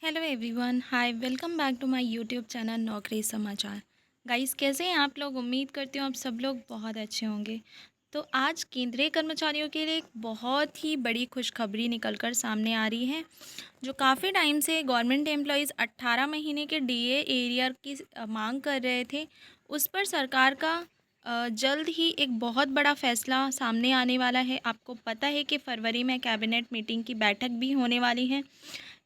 Hello everyone, hi, welcome back to my YouTube channel Naukri Samachar. Guys, कैसे हैं आप लोग? उम्मीद करती हूँ आप सब लोग बहुत अच्छे होंगे। तो आज केंद्रीय कर्मचारियों के लिए एक बहुत ही बड़ी खुशखबरी निकलकर सामने आ रही है। जो काफ़ी टाइम से गवर्नमेंट एम्प्लॉयज़ 18 महीने के डीए एरियर की मांग कर रहे थे, उस पर सरकार का जल्द ही एक बहुत बड़ा फैसला सामने आने वाला है। आपको पता है कि फरवरी में कैबिनेट मीटिंग की बैठक भी होने वाली है।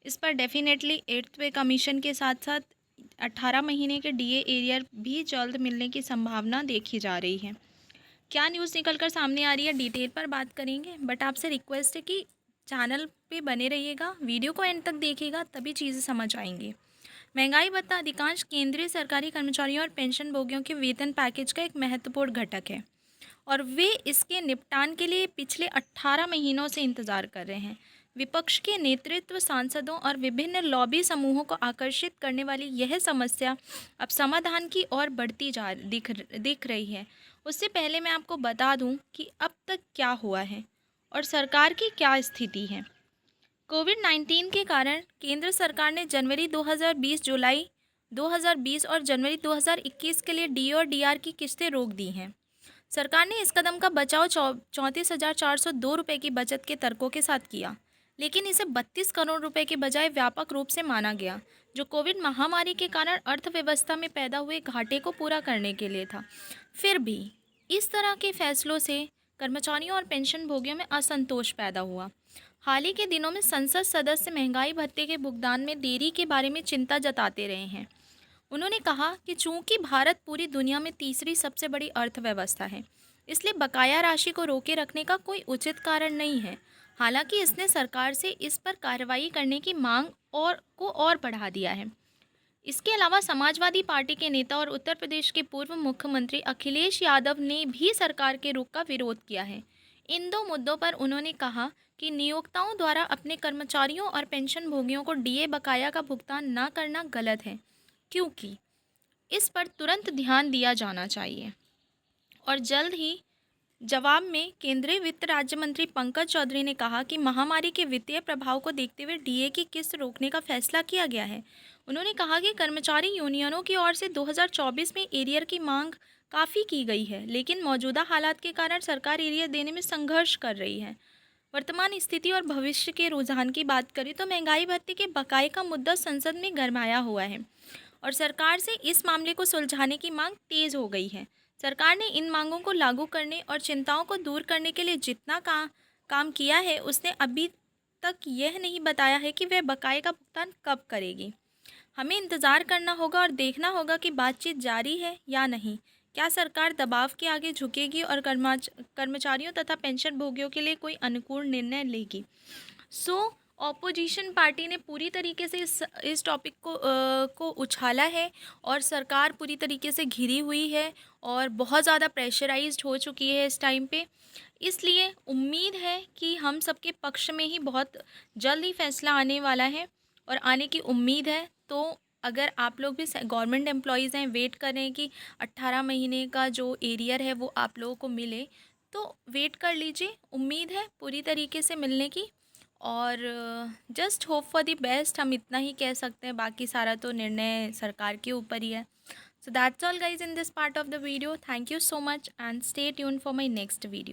इस पर डेफिनेटली 8th पे कमीशन के साथ साथ 18 महीने के डीए एरियर भी जल्द मिलने की संभावना देखी जा रही है। क्या न्यूज़ निकल कर सामने आ रही है, डिटेल पर बात करेंगे, बट आपसे रिक्वेस्ट है कि चैनल पे बने रहिएगा, वीडियो को एंड तक देखिएगा, तभी चीज़ें समझ आएंगी। महंगाई भत्ता अधिकांश केंद्रीय सरकारी कर्मचारियों और पेंशन भोगियों के वेतन पैकेज का एक महत्वपूर्ण घटक है और वे इसके निपटान के लिए पिछले 18 महीनों से इंतजार कर रहे हैं। विपक्ष के नेतृत्व, सांसदों और विभिन्न लॉबी समूहों को आकर्षित करने वाली यह समस्या अब समाधान की ओर बढ़ती जा दिख रही है। उससे पहले मैं आपको बता दूं कि अब तक क्या हुआ है और सरकार की क्या स्थिति है। कोविड-19 के कारण केंद्र सरकार ने जनवरी 2020, जुलाई 2020 और जनवरी 2021 के लिए डी और डीआर की किस्तें रोक दी हैं। सरकार ने इस कदम का बचाव 34,402 रुपये की बचत के तर्कों के साथ किया, लेकिन इसे 32 करोड़ रुपए के बजाय व्यापक रूप से माना गया, जो कोविड महामारी के कारण अर्थव्यवस्था में पैदा हुए घाटे को पूरा करने के लिए था। फिर भी इस तरह के फैसलों से कर्मचारियों और पेंशन भोगियों में असंतोष पैदा हुआ। हाल ही के दिनों में संसद सदस्य महंगाई भत्ते के भुगतान में देरी के बारे में चिंता जताते रहे हैं। उन्होंने कहा कि चूंकि भारत पूरी दुनिया में तीसरी सबसे बड़ी अर्थव्यवस्था है, इसलिए बकाया राशि को रोके रखने का कोई उचित कारण नहीं है। हालांकि इसने सरकार से इस पर कार्रवाई करने की मांग और बढ़ा दिया है। इसके अलावा समाजवादी पार्टी के नेता और उत्तर प्रदेश के पूर्व मुख्यमंत्री अखिलेश यादव ने भी सरकार के रुख का विरोध किया है। इन दो मुद्दों पर उन्होंने कहा कि नियोक्ताओं द्वारा अपने कर्मचारियों और पेंशन भोगियों को डीए बकाया का भुगतान न करना गलत है, क्योंकि इस पर तुरंत ध्यान दिया जाना चाहिए। और जल्द ही जवाब में केंद्रीय वित्त राज्य मंत्री पंकज चौधरी ने कहा कि महामारी के वित्तीय प्रभाव को देखते हुए डीए की किस्त रोकने का फैसला किया गया है। उन्होंने कहा कि कर्मचारी यूनियनों की ओर से 2024 में एरियर की मांग काफ़ी की गई है, लेकिन मौजूदा हालात के कारण सरकार एरियर देने में संघर्ष कर रही है। वर्तमान स्थिति और भविष्य के रुझान की बात करें तो महंगाई भत्ते के बकाये का मुद्दा संसद में गरमाया हुआ है और सरकार से इस मामले को सुलझाने की मांग तेज हो गई है। सरकार ने इन मांगों को लागू करने और चिंताओं को दूर करने के लिए जितना काम किया है, उसने अभी तक यह नहीं बताया है कि वह बकाये का भुगतान कब करेगी। हमें इंतज़ार करना होगा और देखना होगा कि बातचीत जारी है या नहीं। क्या सरकार दबाव के आगे झुकेगी और कर्मचारियों तथा पेंशन भोगियों के लिए कोई अनुकूल निर्णय लेगी? सो ऑपोजिशन पार्टी ने पूरी तरीके से इस टॉपिक को उछाला है और सरकार पूरी तरीके से घिरी हुई है और बहुत ज़्यादा प्रेशराइज्ड हो चुकी है इस टाइम पे। इसलिए उम्मीद है कि हम सबके पक्ष में ही बहुत जल्द ही फैसला आने वाला है और आने की उम्मीद है। तो अगर आप लोग भी गवर्नमेंट एम्प्लॉयज़ हैं, वेट करें कि 18 महीने का जो एरियर है वो आप लोगों को मिले, तो वेट कर लीजिए। उम्मीद है पूरी तरीके से मिलने की और just hope for the best, हम इतना ही कह सकते हैं। बाकी सारा तो निर्णय सरकार के ऊपर ही है। So that's all guys in this part of the video. Thank you so much and stay tune for my next video.